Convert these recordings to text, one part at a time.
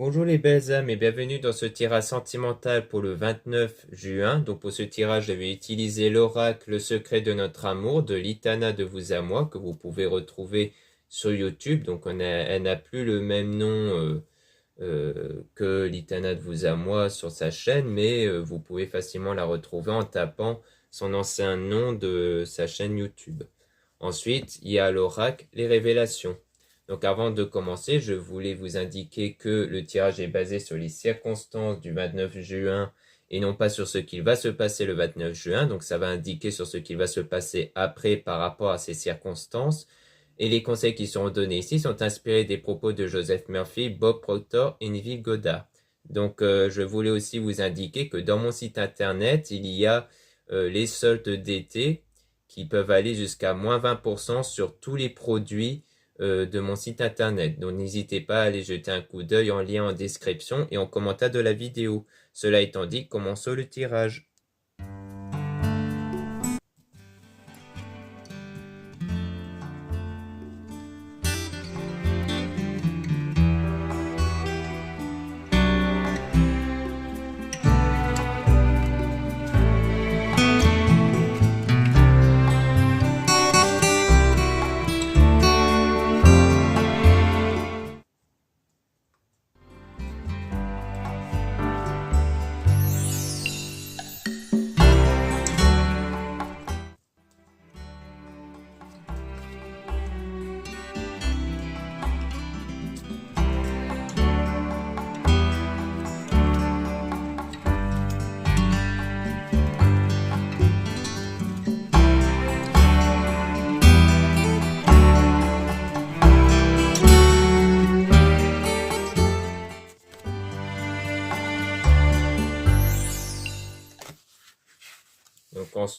Bonjour les belles âmes et bienvenue dans ce tirage sentimental pour le 29 juin. Donc pour ce tirage, je vais utiliser l'oracle Le secret de notre amour de Litana de vous à moi que vous pouvez retrouver sur YouTube. Donc elle n'a plus le même nom que Litana de vous à moi sur sa chaîne, mais vous pouvez facilement la retrouver en tapant son ancien nom de sa chaîne YouTube. Ensuite, il y a l'oracle Les révélations. Donc avant de commencer, je voulais vous indiquer que le tirage est basé sur les circonstances du 29 juin et non pas sur ce qu'il va se passer le 29 juin. Donc ça va indiquer sur ce qu'il va se passer après par rapport à ces circonstances. Et les conseils qui seront donnés ici sont inspirés des propos de Joseph Murphy, Bob Proctor et Neville Goddard. Donc je voulais aussi vous indiquer que dans mon site internet, il y a les soldes d'été qui peuvent aller jusqu'à moins 20% sur tous les produits de mon site internet. Donc n'hésitez pas à aller jeter un coup d'œil en lien en description et en commentaire de la vidéo. Cela étant dit, commençons le tirage.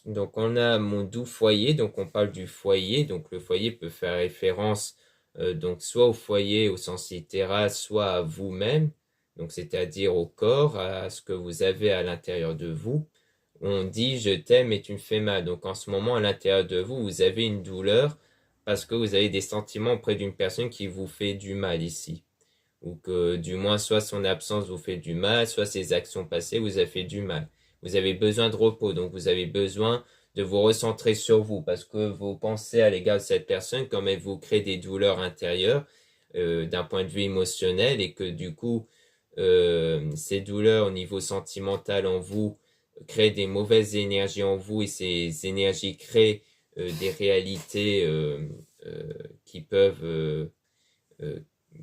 Donc on a mon doux foyer, donc on parle du foyer, donc le foyer peut faire référence donc soit au foyer au sens littéral, soit à vous-même, donc c'est-à-dire au corps, à ce que vous avez à l'intérieur de vous. On dit je t'aime et tu me fais mal, donc en ce moment à l'intérieur de vous, vous avez une douleur parce que vous avez des sentiments auprès d'une personne qui vous fait du mal ici. Ou que du moins soit son absence vous fait du mal, soit ses actions passées vous a fait du mal. Vous avez besoin de repos, donc vous avez besoin de vous recentrer sur vous parce que vos pensées à l'égard de cette personne, comme elle vous crée des douleurs intérieures d'un point de vue émotionnel et que du coup ces douleurs au niveau sentimental en vous créent des mauvaises énergies en vous et ces énergies créent des réalités qui peuvent euh,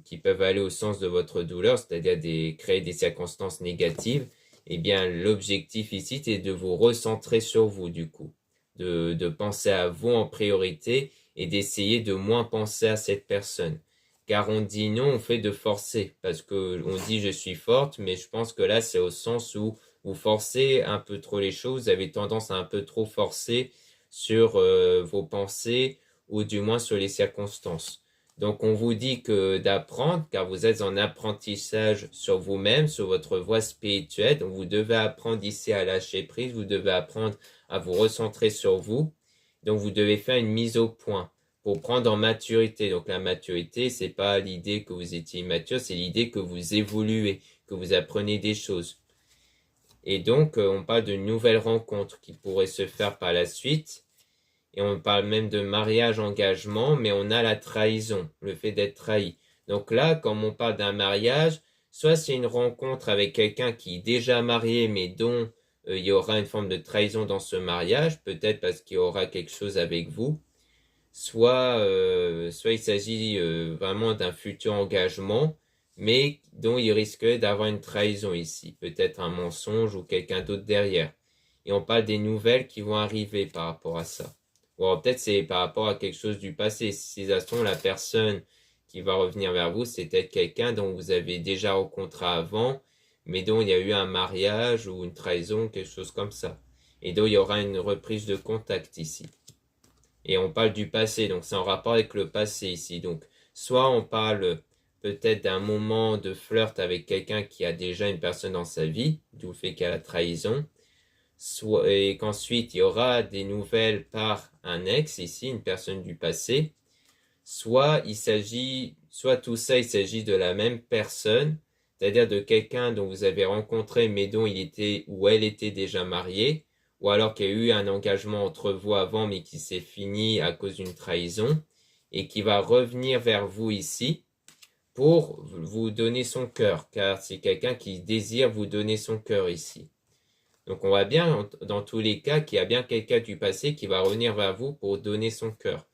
qui peuvent aller au sens de votre douleur, c'est-à-dire créer des circonstances négatives, eh bien, l'objectif ici, c'est de vous recentrer sur vous, du coup, de penser à vous en priorité et d'essayer de moins penser à cette personne. Car on dit non, on fait de forcer, parce que on dit je suis forte, mais je pense que là, c'est au sens où vous forcez un peu trop les choses, vous avez tendance à un peu trop forcer sur vos pensées, ou du moins sur les circonstances. Donc on vous dit que d'apprendre, car vous êtes en apprentissage sur vous-même, sur votre voie spirituelle. Donc vous devez apprendre ici à lâcher prise, vous devez apprendre à vous recentrer sur vous. Donc vous devez faire une mise au point pour prendre en maturité. Donc la maturité, c'est pas l'idée que vous étiez immature, c'est l'idée que vous évoluez, que vous apprenez des choses. Et donc on parle d'une nouvelle rencontre qui pourrait se faire par la suite. Et on parle même de mariage, engagement, mais on a la trahison, le fait d'être trahi. Donc là, comme on parle d'un mariage, soit c'est une rencontre avec quelqu'un qui est déjà marié, mais dont il y aura une forme de trahison dans ce mariage, peut-être parce qu'il y aura quelque chose avec vous, soit il s'agit vraiment d'un futur engagement, mais dont il risquerait d'avoir une trahison ici, peut-être un mensonge ou quelqu'un d'autre derrière. Et on parle des nouvelles qui vont arriver par rapport à ça. Ou alors peut-être c'est par rapport à quelque chose du passé. Si ça se trouve, la personne qui va revenir vers vous, c'est peut-être quelqu'un dont vous avez déjà rencontré avant, mais dont il y a eu un mariage ou une trahison, quelque chose comme ça. Et dont il y aura une reprise de contact ici. Et on parle du passé, donc c'est en rapport avec le passé ici. Donc soit on parle peut-être d'un moment de flirt avec quelqu'un qui a déjà une personne dans sa vie, d'où le fait qu'il y a la trahison, et qu'ensuite il y aura des nouvelles par un ex ici, une personne du passé, soit tout ça il s'agit de la même personne, c'est-à-dire de quelqu'un dont vous avez rencontré mais dont il était ou elle était déjà mariée, ou alors qu'il y a eu un engagement entre vous avant mais qui s'est fini à cause d'une trahison, et qui va revenir vers vous ici pour vous donner son cœur, car c'est quelqu'un qui désire vous donner son cœur ici. Donc on voit bien dans tous les cas qu'il y a bien quelqu'un du passé qui va revenir vers vous pour donner son cœur.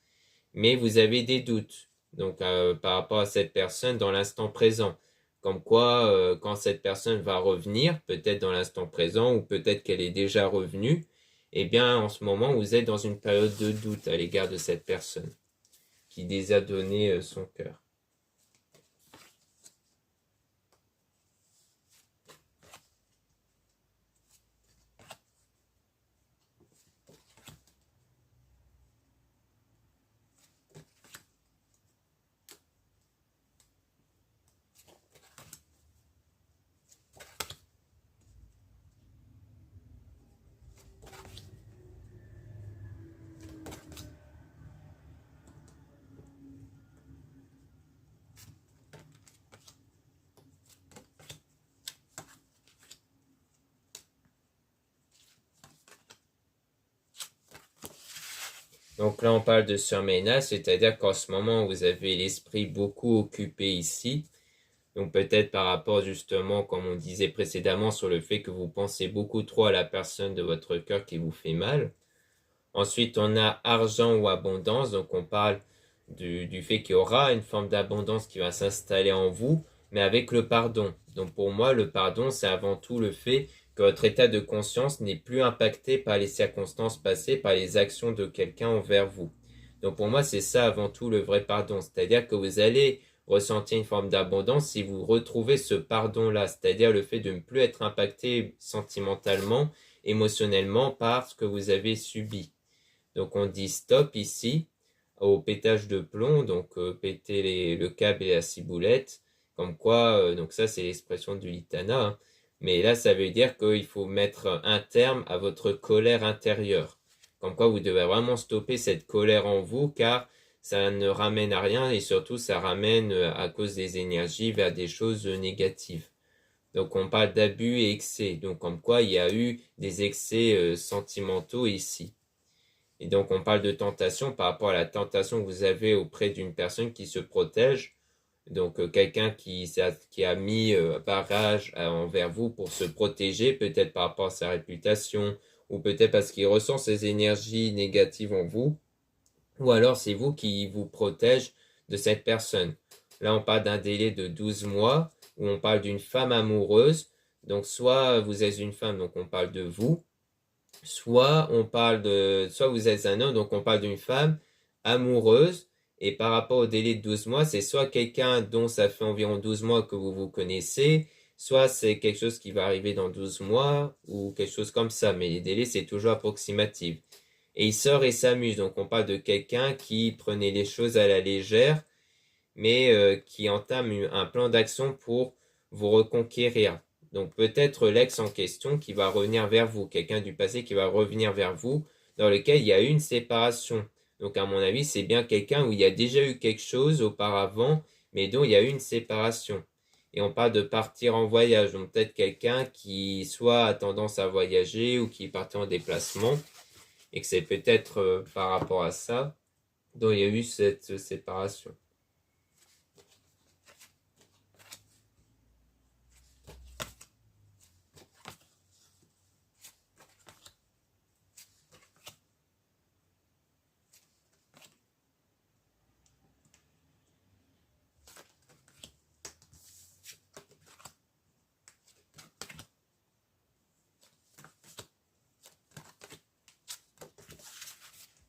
Mais vous avez des doutes donc par rapport à cette personne dans l'instant présent. Comme quoi, quand cette personne va revenir, peut-être dans l'instant présent ou peut-être qu'elle est déjà revenue, eh bien en ce moment vous êtes dans une période de doute à l'égard de cette personne qui désire donner son cœur. Donc là, on parle de surménage, c'est-à-dire qu'en ce moment, vous avez l'esprit beaucoup occupé ici. Donc peut-être par rapport justement, comme on disait précédemment, sur le fait que vous pensez beaucoup trop à la personne de votre cœur qui vous fait mal. Ensuite, on a argent ou abondance. Donc on parle du fait qu'il y aura une forme d'abondance qui va s'installer en vous, mais avec le pardon. Donc pour moi, le pardon, c'est avant tout le fait que votre état de conscience n'est plus impacté par les circonstances passées, par les actions de quelqu'un envers vous. Donc pour moi, c'est ça avant tout le vrai pardon. C'est-à-dire que vous allez ressentir une forme d'abondance si vous retrouvez ce pardon-là, c'est-à-dire le fait de ne plus être impacté sentimentalement, émotionnellement par ce que vous avez subi. Donc on dit stop ici au pétage de plomb, donc péter le câble et la ciboulette, comme quoi, donc ça c'est l'expression du Litana, hein. Mais là ça veut dire qu'il faut mettre un terme à votre colère intérieure, comme quoi vous devez vraiment stopper cette colère en vous, car ça ne ramène à rien et surtout ça ramène à cause des énergies vers des choses négatives. Donc on parle d'abus et excès, donc comme quoi il y a eu des excès sentimentaux ici. Et donc, on parle de tentation par rapport à la tentation que vous avez auprès d'une personne qui se protège. Donc, quelqu'un qui a mis barrage envers vous pour se protéger, peut-être par rapport à sa réputation, ou peut-être parce qu'il ressent ces énergies négatives en vous, ou alors c'est vous qui vous protège de cette personne. Là, on parle d'un délai de 12 mois, où on parle d'une femme amoureuse. Donc, soit vous êtes une femme, donc on parle de vous, soit soit vous êtes un homme, donc on parle d'une femme amoureuse, et par rapport au délai de 12 mois, c'est soit quelqu'un dont ça fait environ 12 mois que vous vous connaissez, soit c'est quelque chose qui va arriver dans 12 mois, ou quelque chose comme ça, mais les délais, c'est toujours approximatif. Et il sort et s'amuse, donc on parle de quelqu'un qui prenait les choses à la légère, mais qui entame un plan d'action pour vous reconquérir. Donc peut-être l'ex en question qui va revenir vers vous, quelqu'un du passé qui va revenir vers vous, dans lequel il y a eu une séparation. Donc à mon avis, c'est bien quelqu'un où il y a déjà eu quelque chose auparavant, mais dont il y a eu une séparation. Et on parle de partir en voyage, donc peut-être quelqu'un qui soit a tendance à voyager ou qui est parti en déplacement, et que c'est peut-être par rapport à ça dont il y a eu cette séparation.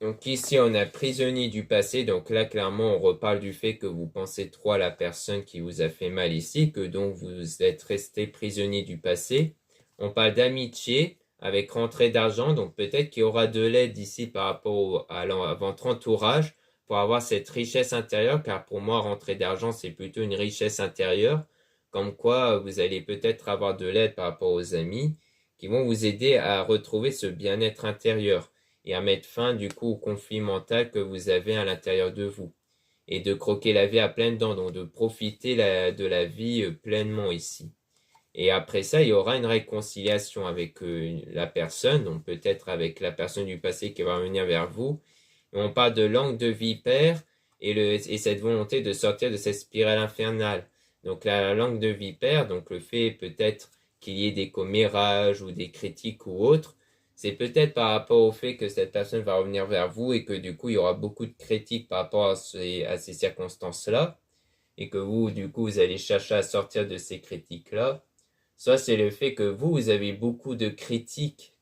Donc ici, on a prisonnier du passé. Donc là, clairement, on reparle du fait que vous pensez trop à la personne qui vous a fait mal ici, que donc vous êtes resté prisonnier du passé. On parle d'amitié avec rentrée d'argent. Donc peut-être qu'il y aura de l'aide ici par rapport à votre entourage pour avoir cette richesse intérieure, car pour moi, rentrée d'argent, c'est plutôt une richesse intérieure. Comme quoi, vous allez peut-être avoir de l'aide par rapport aux amis qui vont vous aider à retrouver ce bien-être intérieur et à mettre fin du coup au conflit mental que vous avez à l'intérieur de vous. et de croquer la vie à pleines dents, donc de profiter de la vie pleinement ici. Et après ça, il y aura une réconciliation avec la personne, donc peut-être avec la personne du passé qui va revenir vers vous. Et on parle de langue de vipère et cette volonté de sortir de cette spirale infernale. Donc la langue de vipère, donc le fait peut-être qu'il y ait des commérages ou des critiques ou autres, c'est peut-être par rapport au fait que cette personne va revenir vers vous et que du coup il y aura beaucoup de critiques par rapport à ces circonstances-là et que vous, du coup, vous allez chercher à sortir de ces critiques-là. Soit c'est le fait que vous avez beaucoup de critiques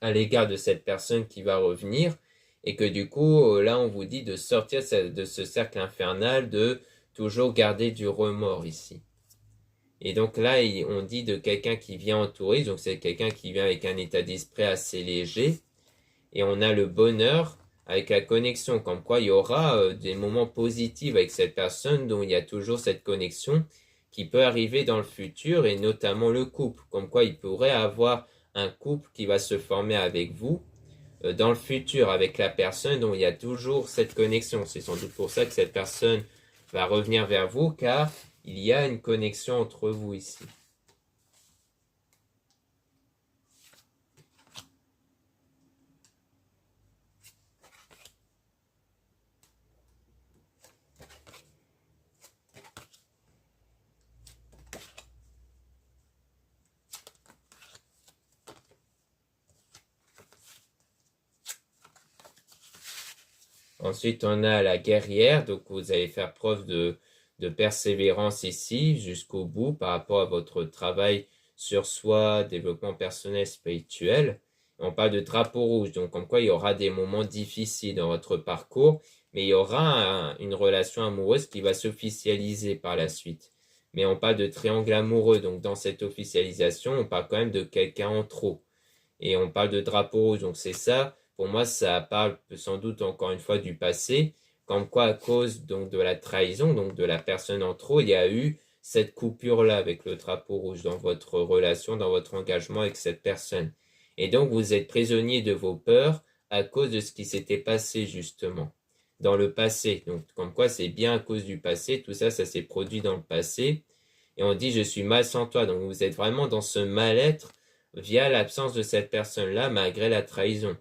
à l'égard de cette personne qui va revenir et que du coup, là, on vous dit de sortir de ce cercle infernal, de toujours garder du remords ici. Et donc là, on dit de quelqu'un qui vient en tourisme, donc c'est quelqu'un qui vient avec un état d'esprit assez léger, et on a le bonheur avec la connexion, comme quoi il y aura des moments positifs avec cette personne dont il y a toujours cette connexion qui peut arriver dans le futur, et notamment le couple, comme quoi il pourrait avoir un couple qui va se former avec vous dans le futur, avec la personne dont il y a toujours cette connexion. C'est sans doute pour ça que cette personne va revenir vers vous, car il y a une connexion entre vous ici. Ensuite, on a la guerrière, donc vous allez faire preuve de persévérance ici jusqu'au bout par rapport à votre travail sur soi, développement personnel, spirituel. On parle de drapeau rouge, donc comme quoi il y aura des moments difficiles dans votre parcours, mais il y aura une relation amoureuse qui va s'officialiser par la suite. Mais on parle de triangle amoureux, donc dans cette officialisation, on parle quand même de quelqu'un en trop. Et on parle de drapeau rouge, donc c'est ça. Pour moi, ça parle sans doute encore une fois du passé, comme quoi à cause donc de la trahison, donc de la personne en trop, il y a eu cette coupure-là avec le drapeau rouge dans votre relation, dans votre engagement avec cette personne. Et donc vous êtes prisonnier de vos peurs à cause de ce qui s'était passé justement dans le passé. Donc comme quoi c'est bien à cause du passé, tout ça, ça s'est produit dans le passé. Et on dit je suis mal sans toi. Donc vous êtes vraiment dans ce mal-être via l'absence de cette personne-là malgré la trahison.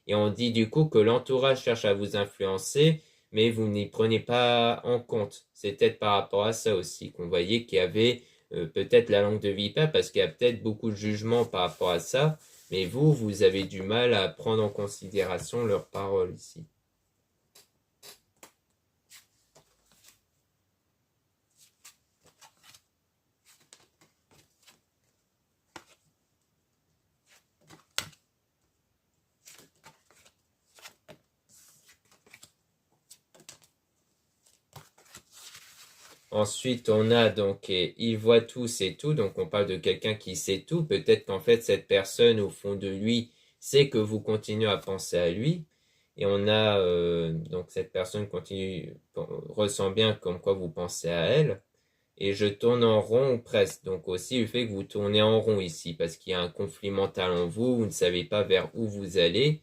Et on dit du coup que l'entourage cherche à vous influencer, mais vous n'y prenez pas en compte. C'est peut-être par rapport à ça aussi qu'on voyait qu'il y avait peut-être la langue de vipère, parce qu'il y a peut-être beaucoup de jugements par rapport à ça, mais vous avez du mal à prendre en considération leurs paroles ici. Ensuite, on a donc il voit tout, c'est tout. Donc, on parle de quelqu'un qui sait tout. Peut-être qu'en fait, cette personne, au fond de lui, sait que vous continuez à penser à lui. Et on a donc cette personne ressent bien comme quoi vous pensez à elle. Et je tourne en rond ou presque. Donc aussi le fait que vous tournez en rond ici, parce qu'il y a un conflit mental en vous, vous ne savez pas vers où vous allez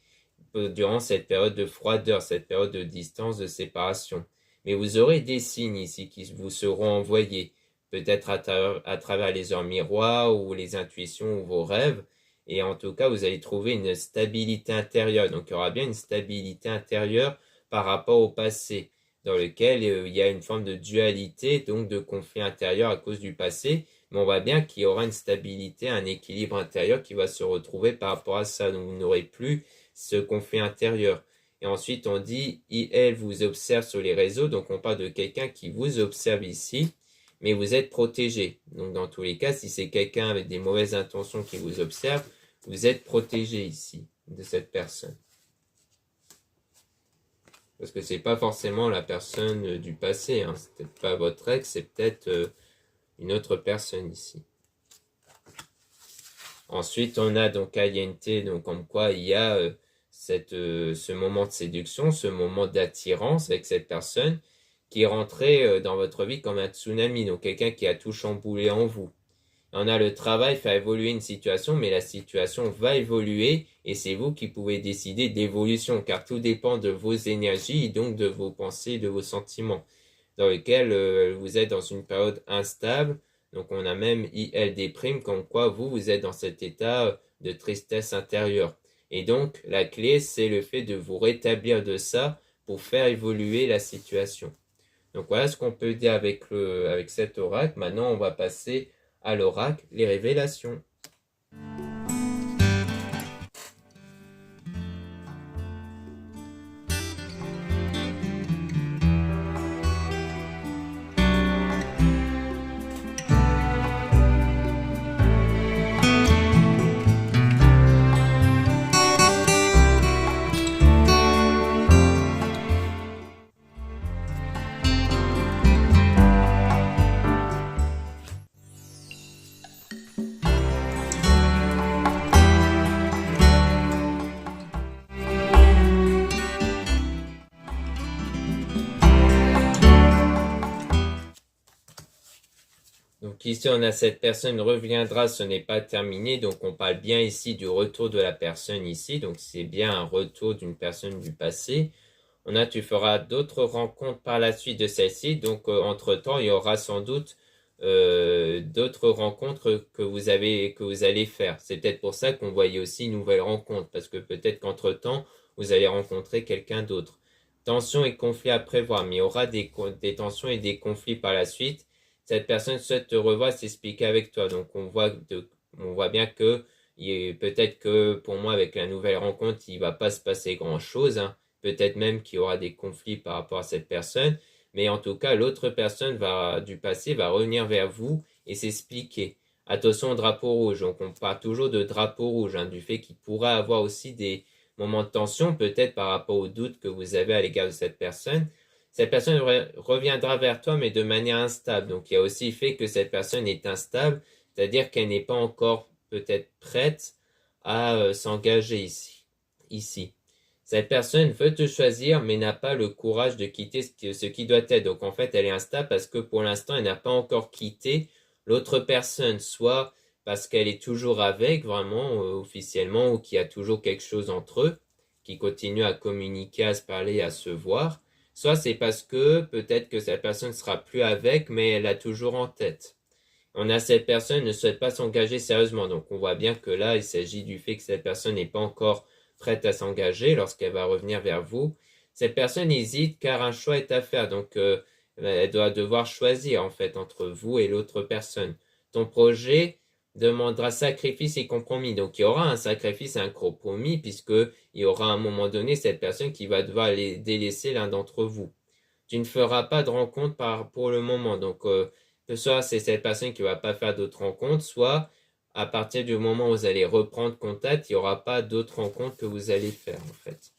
durant cette période de froideur, cette période de distance, de séparation. Mais vous aurez des signes ici qui vous seront envoyés, peut-être à travers les heures miroirs ou les intuitions ou vos rêves. Et en tout cas, vous allez trouver une stabilité intérieure. Donc il y aura bien une stabilité intérieure par rapport au passé, dans lequel il y a une forme de dualité, donc de conflit intérieur à cause du passé. Mais on voit bien qu'il y aura une stabilité, un équilibre intérieur qui va se retrouver par rapport à ça. Donc vous n'aurez plus ce conflit intérieur. Et ensuite, on dit, elle vous observe sur les réseaux. Donc, on parle de quelqu'un qui vous observe ici, mais vous êtes protégé. Donc, dans tous les cas, si c'est quelqu'un avec des mauvaises intentions qui vous observe, vous êtes protégé ici de cette personne. Parce que c'est pas forcément la personne du passé. Hein. C'est peut-être pas votre ex, c'est peut-être une autre personne ici. Ensuite, on a donc Aliente, donc comme quoi il y a ce moment de séduction, ce moment d'attirance avec cette personne qui est rentré dans votre vie comme un tsunami, donc quelqu'un qui a tout chamboulé en vous. On a le travail, faire évoluer une situation, mais la situation va évoluer et c'est vous qui pouvez décider d'évolution, car tout dépend de vos énergies et donc de vos pensées, de vos sentiments, dans lesquels vous êtes dans une période instable. Donc on a même IL déprime, comme quoi vous êtes dans cet état de tristesse intérieure. Et donc la clé, c'est le fait de vous rétablir de ça pour faire évoluer la situation. Donc voilà ce qu'on peut dire avec cet oracle. Maintenant, on va passer à l'oracle, les révélations. Donc ici, on a cette personne reviendra, ce n'est pas terminé. Donc on parle bien ici du retour de la personne ici. Donc c'est bien un retour d'une personne du passé. On a, tu feras d'autres rencontres par la suite de celle-ci. Donc entre-temps, il y aura sans doute d'autres rencontres que vous allez faire. C'est peut-être pour ça qu'on voyait aussi une nouvelle rencontre. Parce que peut-être qu'entre-temps, vous allez rencontrer quelqu'un d'autre. Tensions et conflits à prévoir. Mais il y aura des tensions et des conflits par la suite. Cette personne souhaite te revoir, s'expliquer avec toi. Donc on voit bien que peut-être que pour moi avec la nouvelle rencontre, il va pas se passer grand-chose, hein. Peut-être même qu'il y aura des conflits par rapport à cette personne, mais en tout cas l'autre personne du passé va revenir vers vous et s'expliquer. Attention au drapeau rouge. Donc on parle toujours de drapeau rouge, hein, du fait qu'il pourra avoir aussi des moments de tension, peut-être par rapport aux doutes que vous avez à l'égard de cette personne. Cette personne reviendra vers toi, mais de manière instable. Donc, il y a aussi le fait que cette personne est instable, c'est-à-dire qu'elle n'est pas encore peut-être prête à s'engager ici. Cette personne veut te choisir, mais n'a pas le courage de quitter ce qui doit être. Donc, en fait, elle est instable parce que pour l'instant, elle n'a pas encore quitté l'autre personne, soit parce qu'elle est toujours avec, vraiment, officiellement, ou qu'il y a toujours quelque chose entre eux, qui continue à communiquer, à se parler, à se voir. Soit c'est parce que peut-être que cette personne ne sera plus avec, mais elle a toujours en tête. On a cette personne ne souhaite pas s'engager sérieusement. Donc on voit bien que là, il s'agit du fait que cette personne n'est pas encore prête à s'engager lorsqu'elle va revenir vers vous. Cette personne hésite car un choix est à faire. Donc elle doit devoir choisir en fait entre vous et l'autre personne. Ton projet demandera sacrifice et compromis. Donc il y aura un sacrifice et un compromis puisque il y aura à un moment donné cette personne qui va devoir délaisser l'un d'entre vous. Tu ne feras pas de rencontre pour le moment. Donc soit c'est cette personne qui ne va pas faire d'autres rencontres, soit à partir du moment où vous allez reprendre contact, il n'y aura pas d'autres rencontres que vous allez faire en fait.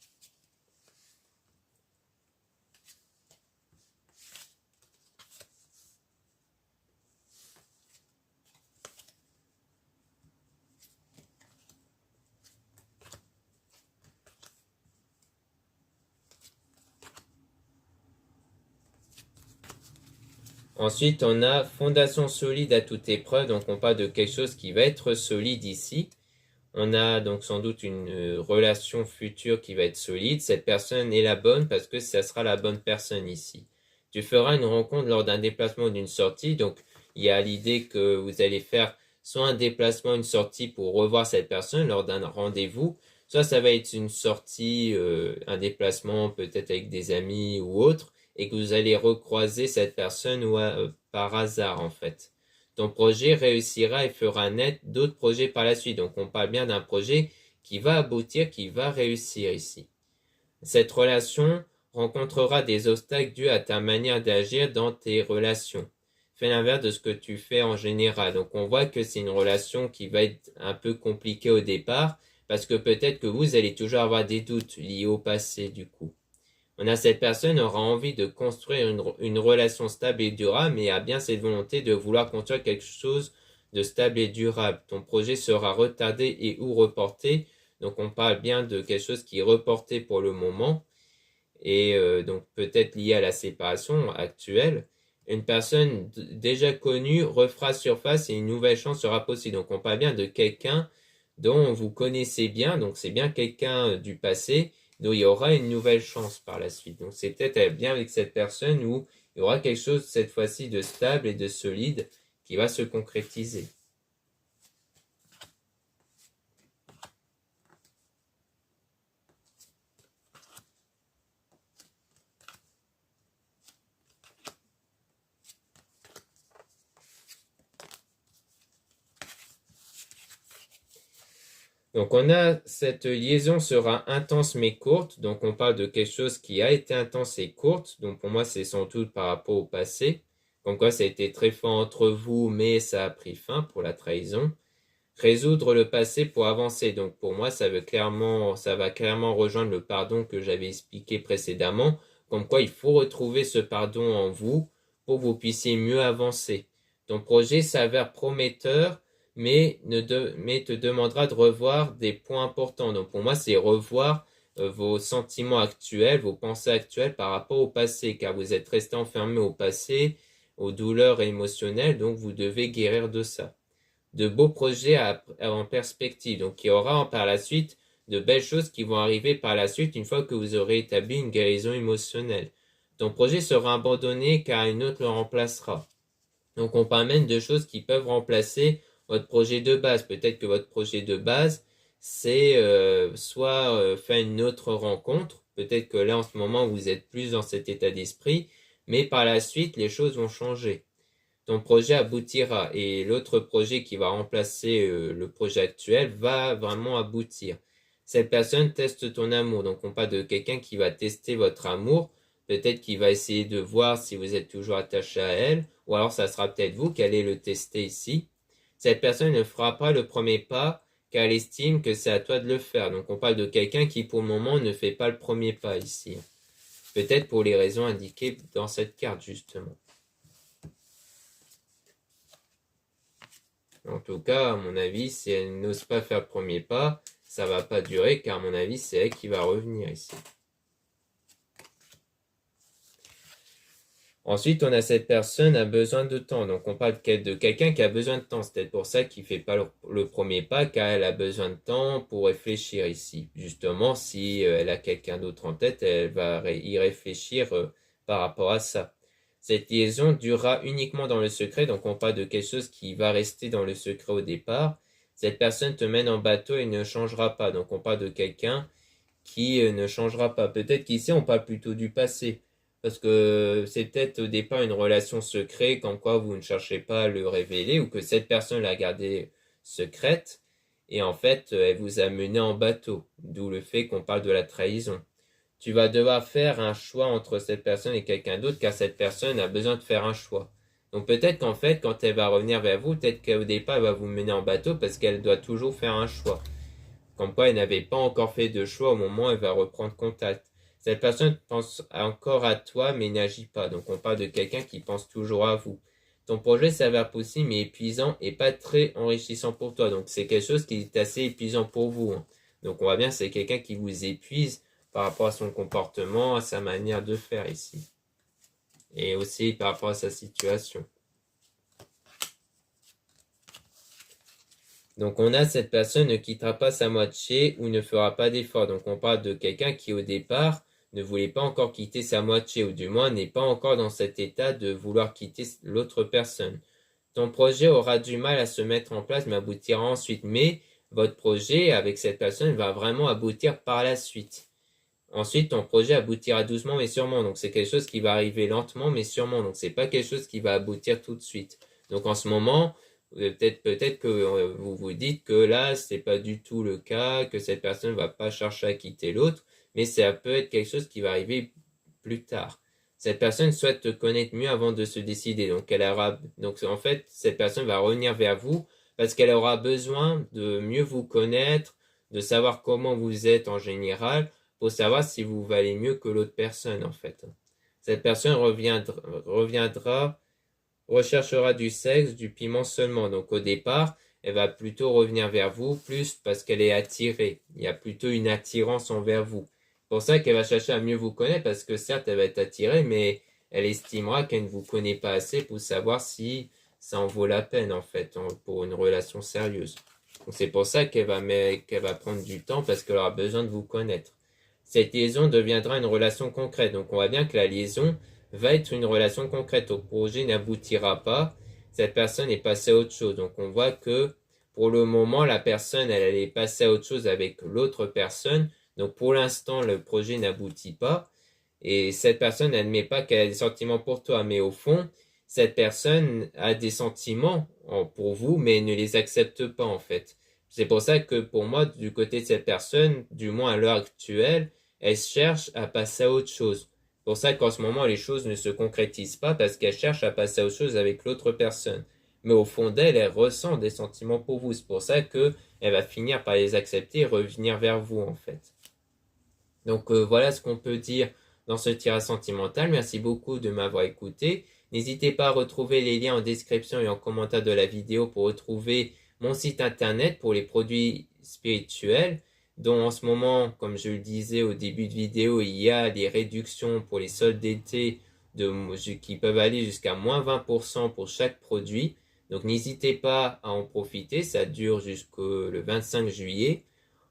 Ensuite, on a fondation solide à toute épreuve. Donc, on parle de quelque chose qui va être solide ici. On a donc sans doute une relation future qui va être solide. Cette personne est la bonne parce que ça sera la bonne personne ici. Tu feras une rencontre lors d'un déplacement ou d'une sortie. Donc, il y a l'idée que vous allez faire soit un déplacement, une sortie pour revoir cette personne lors d'un rendez-vous. Soit ça va être une sortie, un déplacement peut-être avec des amis ou autre, et que vous allez recroiser cette personne par hasard en fait. Ton projet réussira et fera naître d'autres projets par la suite. Donc on parle bien d'un projet qui va aboutir, qui va réussir ici. Cette relation rencontrera des obstacles dus à ta manière d'agir dans tes relations. Fais l'inverse de ce que tu fais en général. Donc on voit que c'est une relation qui va être un peu compliquée au départ parce que peut-être que vous allez toujours avoir des doutes liés au passé du coup. On a cette personne aura envie de construire une relation stable et durable, mais a bien cette volonté de vouloir construire quelque chose de stable et durable. Ton projet sera retardé et ou reporté. Donc on parle bien de quelque chose qui est reporté pour le moment et donc peut-être lié à la séparation actuelle. une personne déjà connue refera surface et une nouvelle chance sera possible. Donc on parle bien de quelqu'un dont vous connaissez bien, donc c'est bien quelqu'un du passé, dont il y aura une nouvelle chance par la suite. Donc c'est peut-être bien avec cette personne où il y aura quelque chose cette fois-ci de stable et de solide qui va se concrétiser. Donc on a cette liaison sera intense mais courte. Donc on parle de quelque chose qui a été intense et courte. Donc pour moi c'est sans doute par rapport au passé. Comme quoi ça a été très fort entre vous mais ça a pris fin pour la trahison. Résoudre le passé pour avancer. Donc pour moi ça va clairement rejoindre le pardon que j'avais expliqué précédemment. Comme quoi il faut retrouver ce pardon en vous pour que vous puissiez mieux avancer. Ton projet s'avère prometteur mais te demandera de revoir des points importants. Donc pour moi, c'est revoir vos sentiments actuels, vos pensées actuelles par rapport au passé, car vous êtes resté enfermé au passé, aux douleurs émotionnelles, donc vous devez guérir de ça. De beaux projets en perspective, donc il y aura par la suite de belles choses qui vont arriver par la suite une fois que vous aurez établi une guérison émotionnelle. Ton projet sera abandonné car une autre le remplacera. Donc on parle même de choses qui peuvent remplacer votre projet de base. Peut-être que votre projet de base, c'est soit faire une autre rencontre. Peut-être que là, en ce moment, vous êtes plus dans cet état d'esprit. Mais par la suite, les choses vont changer. Ton projet aboutira. Et l'autre projet qui va remplacer le projet actuel va vraiment aboutir. Cette personne teste ton amour. Donc on parle de quelqu'un qui va tester votre amour. Peut-être qu'il va essayer de voir si vous êtes toujours attaché à elle. Ou alors ça sera peut-être vous qui allez le tester ici. Cette personne ne fera pas le premier pas car elle estime que c'est à toi de le faire. Donc on parle de quelqu'un qui pour le moment ne fait pas le premier pas ici. Peut-être pour les raisons indiquées dans cette carte justement. En tout cas, à mon avis, si elle n'ose pas faire le premier pas, ça va pas durer car à mon avis, c'est elle qui va revenir ici. Ensuite, on a cette personne a besoin de temps. Donc, on parle de quelqu'un qui a besoin de temps. C'est peut-être pour ça qu'il ne fait pas le premier pas, car elle a besoin de temps pour réfléchir ici. Justement, si elle a quelqu'un d'autre en tête, elle va y réfléchir par rapport à ça. Cette liaison durera uniquement dans le secret. Donc, on parle de quelque chose qui va rester dans le secret au départ. Cette personne te mène en bateau et ne changera pas. Donc, on parle de quelqu'un qui ne changera pas. Peut-être qu'ici, on parle plutôt du passé. Parce que c'est peut-être au départ une relation secrète, comme quoi vous ne cherchez pas à le révéler, ou que cette personne l'a gardée secrète, et en fait, elle vous a mené en bateau, d'où le fait qu'on parle de la trahison. Tu vas devoir faire un choix entre cette personne et quelqu'un d'autre, car cette personne a besoin de faire un choix. Donc peut-être qu'en fait, quand elle va revenir vers vous, peut-être qu'au départ, elle va vous mener en bateau, parce qu'elle doit toujours faire un choix. Comme quoi, elle n'avait pas encore fait de choix au moment où elle va reprendre contact. Cette personne pense encore à toi, mais n'agit pas. Donc, on parle de quelqu'un qui pense toujours à vous. Ton projet s'avère possible, mais épuisant et pas très enrichissant pour toi. Donc, c'est quelque chose qui est assez épuisant pour vous. Donc, on voit bien, c'est quelqu'un qui vous épuise par rapport à son comportement, à sa manière de faire ici. Et aussi par rapport à sa situation. Donc on a cette personne ne quittera pas sa moitié ou ne fera pas d'effort. Donc on parle de quelqu'un qui au départ ne voulait pas encore quitter sa moitié ou du moins n'est pas encore dans cet état de vouloir quitter l'autre personne. Ton projet aura du mal à se mettre en place mais aboutira ensuite. Mais votre projet avec cette personne va vraiment aboutir par la suite. Ensuite, ton projet aboutira doucement mais sûrement. Donc c'est quelque chose qui va arriver lentement mais sûrement. Donc c'est pas quelque chose qui va aboutir tout de suite. Donc en ce moment, peut-être que vous vous dites que là, c'est pas du tout le cas, que cette personne va pas chercher à quitter l'autre, mais ça peut être quelque chose qui va arriver plus tard. Cette personne souhaite te connaître mieux avant de se décider. Donc en fait, cette personne va revenir vers vous parce qu'elle aura besoin de mieux vous connaître, de savoir comment vous êtes en général, pour savoir si vous valez mieux que l'autre personne en fait. Cette personne recherchera du sexe, du piment seulement. Donc au départ, elle va plutôt revenir vers vous, plus parce qu'elle est attirée. Il y a plutôt une attirance envers vous. C'est pour ça qu'elle va chercher à mieux vous connaître, parce que certes, elle va être attirée, mais elle estimera qu'elle ne vous connaît pas assez pour savoir si ça en vaut la peine, en fait, pour une relation sérieuse. Donc c'est pour ça qu'elle va prendre du temps parce qu'elle aura besoin de vous connaître. Cette liaison deviendra une relation concrète. Donc on voit bien que la liaison va être une relation concrète. Au projet n'aboutira pas. Cette personne est passée à autre chose. Donc on voit que pour le moment, la personne, elle est passée à autre chose avec l'autre personne. Donc pour l'instant, le projet n'aboutit pas. Et cette personne n'admet pas qu'elle a des sentiments pour toi. Mais au fond, cette personne a des sentiments pour vous, mais ne les accepte pas en fait. C'est pour ça que pour moi, du côté de cette personne, du moins à l'heure actuelle, elle cherche à passer à autre chose. C'est pour ça qu'en ce moment, les choses ne se concrétisent pas parce qu'elle cherche à passer à autre chose avec l'autre personne. Mais au fond d'elle, elle ressent des sentiments pour vous. C'est pour ça que elle va finir par les accepter et revenir vers vous en fait. Donc voilà ce qu'on peut dire dans ce tirage sentimental. Merci beaucoup de m'avoir écouté. N'hésitez pas à retrouver les liens en description et en commentaire de la vidéo pour retrouver mon site internet pour les produits spirituels, dont en ce moment, comme je le disais au début de vidéo, il y a des réductions pour les soldes d'été qui peuvent aller jusqu'à moins 20% pour chaque produit. Donc n'hésitez pas à en profiter, ça dure jusqu'au le 25 juillet.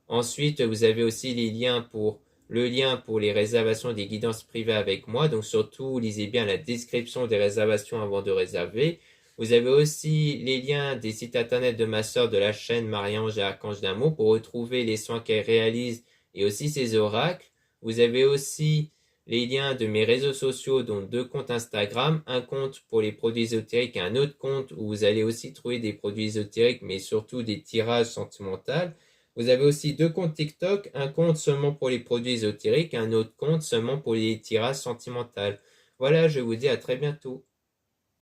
Ensuite, vous avez aussi le lien pour les réservations des guidances privées avec moi. Donc surtout, lisez bien la description des réservations avant de réserver. Vous avez aussi les liens des sites internet de ma sœur de la chaîne Marie-Ange et Archange d'Amour pour retrouver les soins qu'elle réalise et aussi ses oracles. Vous avez aussi les liens de mes réseaux sociaux, dont 2 comptes Instagram, un compte pour les produits ésotériques et un autre compte où vous allez aussi trouver des produits ésotériques, mais surtout des tirages sentimentaux. Vous avez aussi 2 comptes TikTok, un compte seulement pour les produits ésotériques et un autre compte seulement pour les tirages sentimentaux. Voilà, je vous dis à très bientôt.